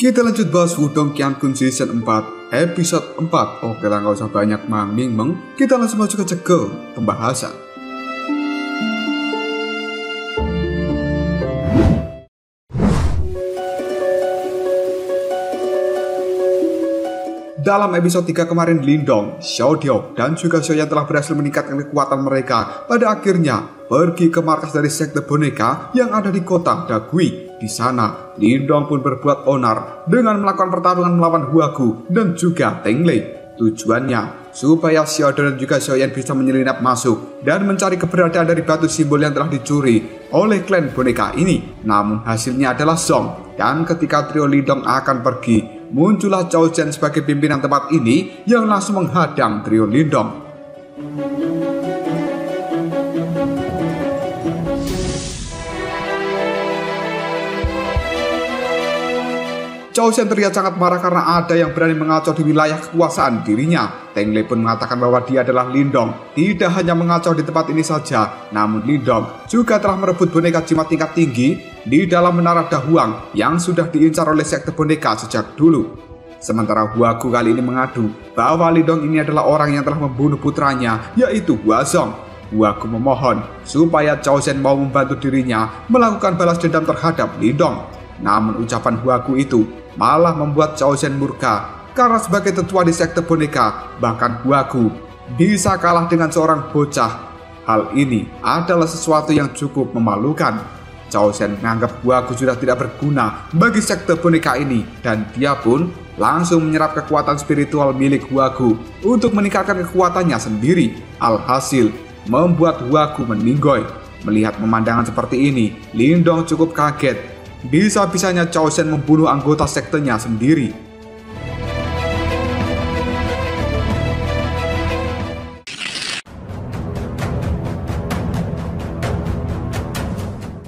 Kita lanjut bahas Wudong Qiankun Season 4 episode 4. Oke lah, gak usah banyak meng, kita langsung masuk ke pembahasan. Dalam episode 3 kemarin, Lindong, Xiaodiao, dan juga Xiaoyan telah berhasil meningkatkan kekuatan mereka. Pada akhirnya pergi ke markas dari sekte boneka yang ada di kota Dagui. Di sana, Lindong pun berbuat onar dengan melakukan pertarungan melawan Huagu dan juga Teng Lei. Tujuannya supaya Xiaodiao dan juga Xiaoyan bisa menyelinap masuk dan mencari keberadaan dari batu simbol yang telah dicuri oleh klan boneka ini. Namun hasilnya adalah Zong. Dan ketika trio Lindong akan pergi, muncullah Zhao Zhen sebagai pimpinan tempat ini yang langsung menghadang trio Lindong. Zhao Zhen terlihat sangat marah karena ada yang berani mengacau di wilayah kekuasaan dirinya. Teng Lei pun mengatakan bahwa dia adalah Lindong. Tidak hanya mengacau di tempat ini saja, namun Lindong juga telah merebut boneka jimat tingkat tinggi di dalam menara Dahuang yang sudah diincar oleh sekte boneka sejak dulu. Sementara Huagu kali ini mengadu bahwa Lindong ini adalah orang yang telah membunuh putranya, yaitu Huazong. Huagu memohon supaya Zhao Zhen mau membantu dirinya melakukan balas dendam terhadap Lindong. Namun ucapan Huagu itu malah membuat Zhao Zhen murka, karena sebagai tetua di sekte boneka, bahkan Huagu bisa kalah dengan seorang bocah. Hal ini adalah sesuatu yang cukup memalukan. Zhao Zhen menganggap Huagu sudah tidak berguna bagi sekte boneka ini, dan dia pun langsung menyerap kekuatan spiritual milik Huagu untuk meningkatkan kekuatannya sendiri. Alhasil membuat Huagu meninggoy. Melihat pemandangan seperti ini, Lindong cukup kaget. Bisa-bisanya Zhao Zhen membunuh anggota sektenya sendiri.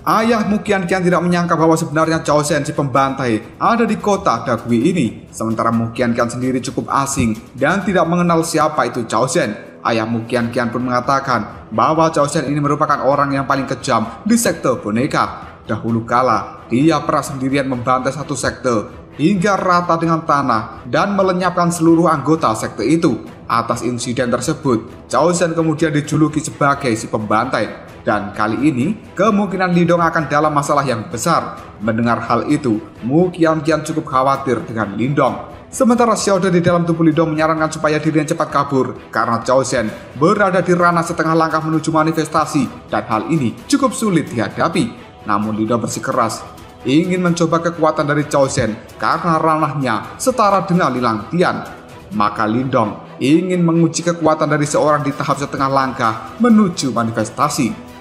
Ayah Mu Qianqian tidak menyangka bahwa sebenarnya Zhao Zhen si pembantai ada di kota Dagui ini. Sementara Mu Qianqian sendiri cukup asing dan tidak mengenal siapa itu Zhao Zhen. Ayah Mu Qianqian pun mengatakan bahwa Zhao Zhen ini merupakan orang yang paling kejam di sekte boneka. Dahulu kala, dia pernah sendirian membantai satu sekte hingga rata dengan tanah dan melenyapkan seluruh anggota sekte itu. Atas insiden tersebut, Zhao Zhen kemudian dijuluki sebagai si pembantai. Dan kali ini, kemungkinan Lindong akan dalam masalah yang besar. Mendengar hal itu, Mu Qianqian cukup khawatir dengan Lindong. Sementara Xiaodiao di dalam tubuh Lindong menyarankan supaya dirinya cepat kabur karena Zhao Zhen berada di ranah setengah langkah menuju manifestasi, dan hal ini cukup sulit dihadapi. Namun Lindong bersikeras ingin mencoba kekuatan dari Zhao Zhen karena ranahnya setara dengan Lilang Tian. Maka Lindong ingin menguji kekuatan dari seorang di tahap setengah langkah menuju manifestasi.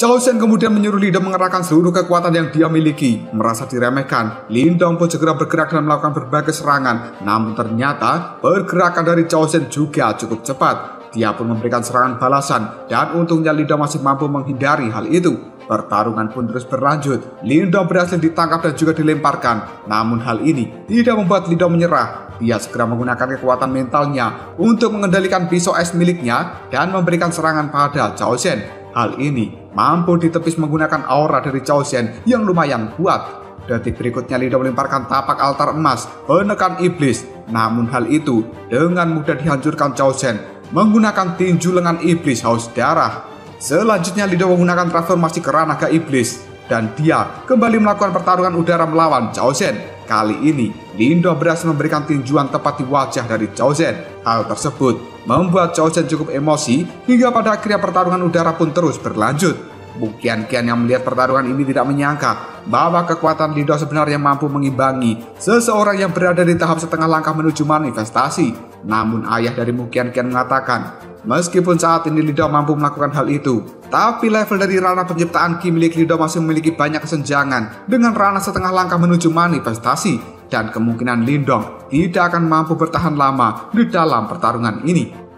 Zhao Zhen kemudian menyuruh Lindong mengerahkan seluruh kekuatan yang dia miliki. Merasa diremehkan, Lindong pun segera bergerak dan melakukan berbagai serangan. Namun ternyata pergerakan dari Zhao Zhen juga cukup cepat. Dia pun memberikan serangan balasan, dan untungnya Lindong masih mampu menghindari hal itu. Pertarungan pun terus berlanjut. Lindong berhasil ditangkap dan juga dilemparkan. Namun hal ini tidak membuat Lindong menyerah. Dia segera menggunakan kekuatan mentalnya untuk mengendalikan pisau es miliknya dan memberikan serangan pada Zhao Zhen. Hal ini mampu ditepis menggunakan aura dari Zhao Zhen yang lumayan kuat. Detik berikutnya Lindong melemparkan tapak altar emas penekan iblis. Namun hal itu dengan mudah dihancurkan Zhao Zhen menggunakan tinju lengan iblis haus darah. Selanjutnya Lindong menggunakan transformasi kerah naga iblis, dan dia kembali melakukan pertarungan udara melawan Zhao Zhen. Kali ini Lindong berhasil memberikan tinjuan tepat di wajah dari Zhao Zhen. Hal tersebut membuat Zhao Zhen cukup emosi hingga pada akhirnya pertarungan udara pun terus berlanjut. Mu Qianqian yang melihat pertarungan ini tidak menyangka bahwa kekuatan Lindong sebenarnya mampu mengimbangi seseorang yang berada di tahap setengah langkah menuju manifestasi. Namun ayah dari Mu Qianqian mengatakan, meskipun saat ini Lindong mampu melakukan hal itu, tapi level dari ranah penciptaan Ki milik Lindong masih memiliki banyak kesenjangan dengan ranah setengah langkah menuju manifestasi. Dan kemungkinan Lindong tidak akan mampu bertahan lama di dalam pertarungan ini.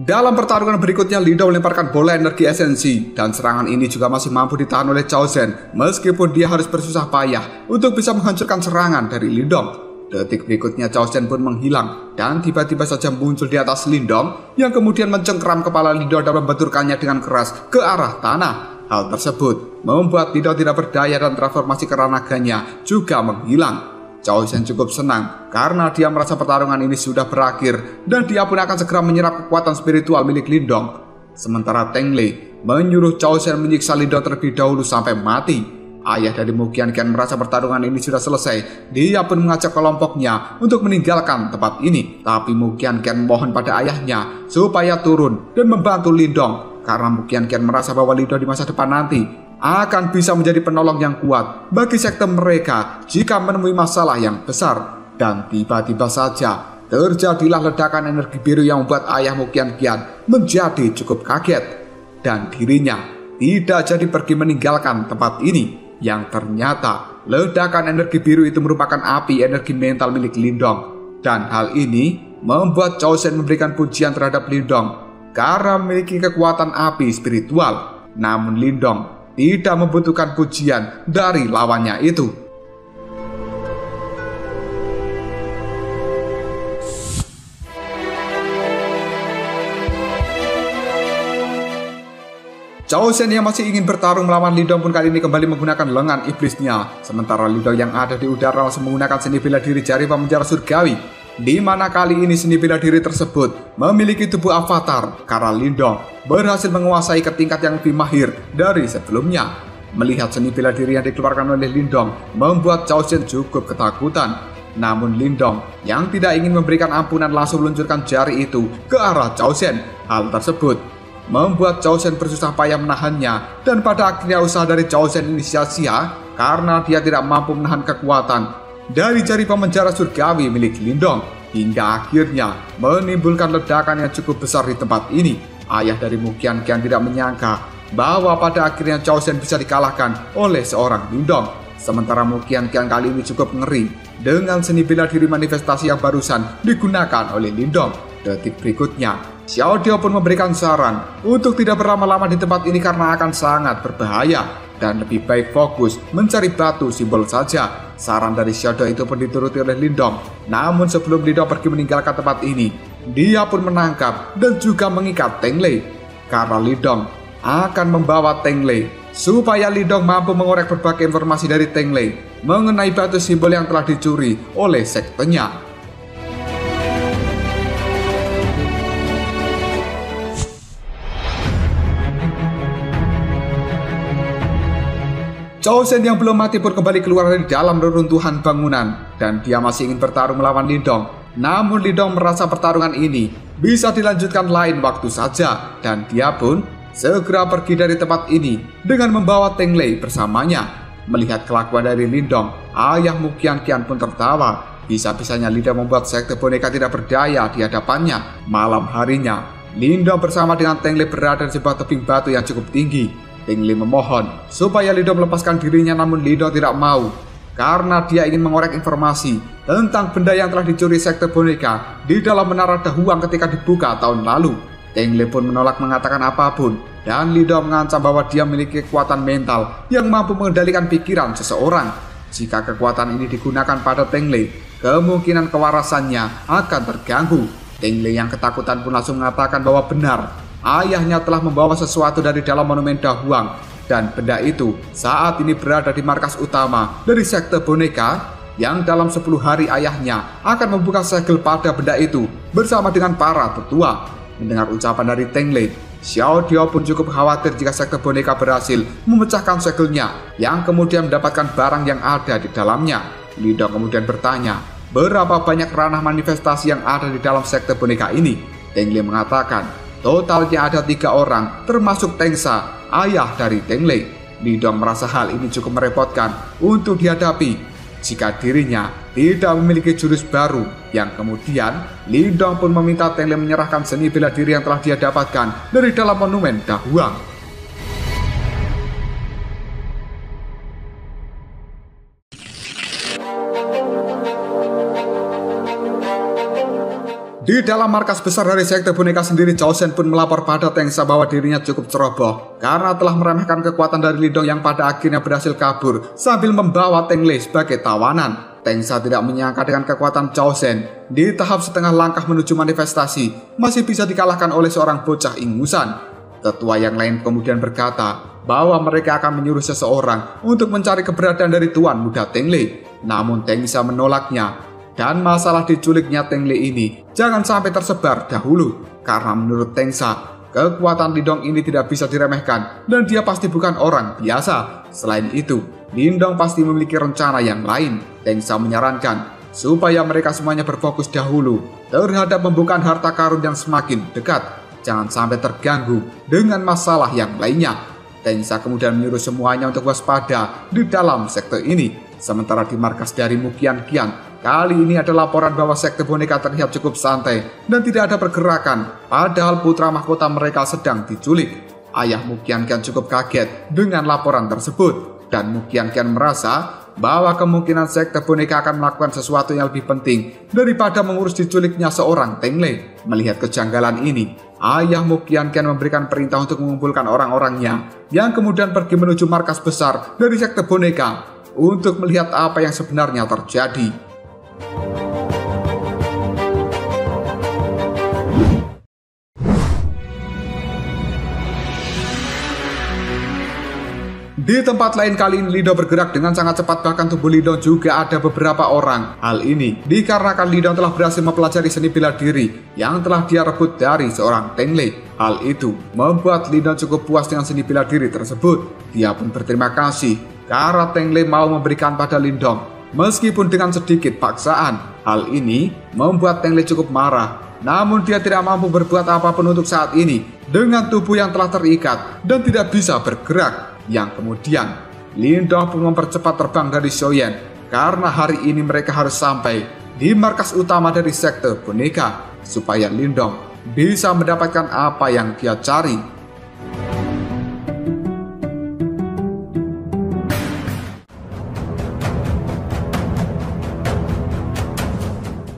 Dalam pertarungan berikutnya, Lindong melemparkan bola energi esensi dan serangan ini juga masih mampu ditahan oleh Chao Zhen meskipun dia harus bersusah payah untuk bisa menghancurkan serangan dari Lindong. Detik berikutnya Chao Zhen pun menghilang dan tiba-tiba saja muncul di atas Lindong yang kemudian mencengkram kepala Lindong dan membenturkannya dengan keras ke arah tanah. Hal tersebut membuat Lindong tidak berdaya dan transformasi keranaganya juga menghilang. Chao Zhen cukup senang karena dia merasa pertarungan ini sudah berakhir dan dia pun akan segera menyerap kekuatan spiritual milik Lindong. Sementara Teng Lei menyuruh Chao Zhen menyiksa Lindong terlebih dahulu sampai mati. Ayah dari Mu Qianqian merasa pertarungan ini sudah selesai. Dia pun mengajak kelompoknya untuk meninggalkan tempat ini. Tapi Mu Qianqian mohon pada ayahnya supaya turun dan membantu Lindong karena Mu Qianqian merasa bahwa Lindong di masa depan nanti akan bisa menjadi penolong yang kuat bagi sekte mereka jika menemui masalah yang besar. Dan tiba-tiba saja terjadilah ledakan energi biru yang membuat ayah Mu Qianqian menjadi cukup kaget. Dan dirinya tidak jadi pergi meninggalkan tempat ini, yang ternyata ledakan energi biru itu merupakan api energi mental milik Lindong. Dan hal ini membuat Chao Zhen memberikan pujian terhadap Lindong karena memiliki kekuatan api spiritual. Namun Lindong tidak membutuhkan pujian dari lawannya itu. Chao Zhen yang masih ingin bertarung melawan Lindong pun kali ini kembali menggunakan lengan iblisnya. Sementara Lindong yang ada di udara langsung menggunakan seni bela diri jari pemenjara surgawi. Di mana kali ini seni bela diri tersebut memiliki tubuh avatar karena Lindong berhasil menguasai ke tingkat yang lebih mahir dari sebelumnya. Melihat seni bela diri yang dikeluarkan oleh Lindong membuat Chao Zhen cukup ketakutan. Namun Lindong yang tidak ingin memberikan ampunan langsung meluncurkan jari itu ke arah Chao Zhen. Hal tersebut membuat Chao Zhen bersusah payah menahannya dan pada akhirnya usaha dari Chao Zhen ini sia-sia karena dia tidak mampu menahan kekuatan dari jari pemenjara surgawi milik Lindong, hingga akhirnya menimbulkan ledakan yang cukup besar di tempat ini. Ayah dari Mu Qianqian tidak menyangka bahwa pada akhirnya Chao Zhen bisa dikalahkan oleh seorang Lindong. Sementara Mu Qianqian kali ini cukup ngeri dengan seni bela diri manifestasi yang barusan digunakan oleh Lindong. Detik berikutnya, Xiao Diao pun memberikan saran untuk tidak berlama-lama di tempat ini karena akan sangat berbahaya dan lebih baik fokus mencari batu simbol saja. Saran dari Xiao Diao itu pun dituruti oleh Lindong. Namun sebelum Lindong pergi meninggalkan tempat ini, dia pun menangkap dan juga mengikat Teng Lei. Karena Lindong akan membawa Teng Lei supaya Lindong mampu mengorek berbagai informasi dari Teng Lei mengenai batu simbol yang telah dicuri oleh sektenya. Chao Zhen yang belum mati pun kembali keluar dari dalam reruntuhan bangunan dan dia masih ingin bertarung melawan Lindong. Namun Lindong merasa pertarungan ini bisa dilanjutkan lain waktu saja dan dia pun segera pergi dari tempat ini dengan membawa Teng Lei bersamanya. Melihat kelakuan dari Lindong, ayah Mu Qianqian pun tertawa. Bisa-bisanya Lindong membuat sekte boneka tidak berdaya di hadapannya. Malam harinya, Lindong bersama dengan Teng Lei berada di sebuah tebing batu yang cukup tinggi. Teng Lei memohon supaya Lindong melepaskan dirinya, namun Lindong tidak mau karena dia ingin mengorek informasi tentang benda yang telah dicuri sekte boneka di dalam menara Dahuang ketika dibuka tahun lalu. Teng Lei pun menolak mengatakan apapun dan Lindong mengancam bahwa dia memiliki kekuatan mental yang mampu mengendalikan pikiran seseorang. Jika kekuatan ini digunakan pada Teng Lei, kemungkinan kewarasannya akan terganggu. Teng Lei yang ketakutan pun langsung mengatakan bahwa benar, ayahnya telah membawa sesuatu dari dalam monumen Dahuang dan benda itu saat ini berada di markas utama dari sekte boneka yang dalam 10 hari ayahnya akan membuka segel pada benda itu bersama dengan para tetua. Mendengar ucapan dari Teng Lei, Xiao Diao pun cukup khawatir jika sekte boneka berhasil memecahkan segelnya yang kemudian mendapatkan barang yang ada di dalamnya. Lindong kemudian bertanya, berapa banyak ranah manifestasi yang ada di dalam sekte boneka ini? Teng Lei mengatakan, totalnya ada 3 orang, termasuk Teng Sa, ayah dari Teng Lei. Lindong merasa hal ini cukup merepotkan untuk dihadapi jika dirinya tidak memiliki jurus baru, yang kemudian Lindong pun meminta Teng Lei menyerahkan seni bela diri yang telah dia dapatkan dari dalam monumen Dahuang. Di dalam markas besar dari sekte boneka sendiri, Chao Shen pun melapor pada Tengsa bahwa dirinya cukup ceroboh karena telah meremehkan kekuatan dari Lindong yang pada akhirnya berhasil kabur sambil membawa Teng Lei sebagai tawanan. Tengsa tidak menyangka dengan kekuatan Chao Shen di tahap setengah langkah menuju manifestasi masih bisa dikalahkan oleh seorang bocah ingusan. Tetua yang lain kemudian berkata bahwa mereka akan menyuruh seseorang untuk mencari keberadaan dari Tuan Muda Teng Lei. Namun Tengsa menolaknya. Dan masalah diculiknya Teng Lei ini jangan sampai tersebar dahulu, karena menurut Tengsa, kekuatan Lindong ini tidak bisa diremehkan dan dia pasti bukan orang biasa. Selain itu, Lindong pasti memiliki rencana yang lain. Tengsa menyarankan supaya mereka semuanya berfokus dahulu terhadap pembukaan harta karun yang semakin dekat. Jangan sampai terganggu dengan masalah yang lainnya. Tengsa kemudian menyuruh semuanya untuk waspada di dalam sekte ini. Sementara di markas dari Muqian Qian, kali ini ada laporan bahwa sekte boneka terlihat cukup santai dan tidak ada pergerakan, padahal putra mahkota mereka sedang diculik. Ayah Muqian Qian cukup kaget dengan laporan tersebut, dan Muqian Qian merasa bahwa kemungkinan sekte boneka akan melakukan sesuatu yang lebih penting daripada mengurus diculiknya seorang Teng Lei. Melihat kejanggalan ini, ayah Muqian Qian memberikan perintah untuk mengumpulkan orang-orangnya yang kemudian pergi menuju markas besar dari sekte boneka untuk melihat apa yang sebenarnya terjadi. Di tempat lain kali ini Lindong bergerak dengan sangat cepat, bahkan tubuh Lindong juga ada beberapa orang. Hal ini dikarenakan Lindong telah berhasil mempelajari seni bela diri yang telah dia rebut dari seorang Teng Lei. Hal itu membuat Lindong cukup puas dengan seni bela diri tersebut. Dia pun berterima kasih karena Teng Lei mau memberikan pada Lindong meskipun dengan sedikit paksaan. Hal ini membuat Teng Lei cukup marah. Namun dia tidak mampu berbuat apapun untuk saat ini dengan tubuh yang telah terikat dan tidak bisa bergerak. Yang kemudian Lindong pun mempercepat terbang dari Shoyan karena hari ini mereka harus sampai di markas utama dari sekte boneka supaya Lindong bisa mendapatkan apa yang dia cari.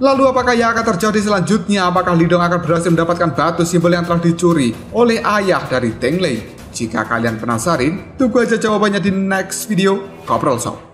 Lalu apakah yang akan terjadi selanjutnya? Apakah Lindong akan berhasil mendapatkan batu simbol yang telah dicuri oleh ayah dari Teng Lei? Jika kalian penasaran, tunggu aja jawabannya di next video Koprol Shop.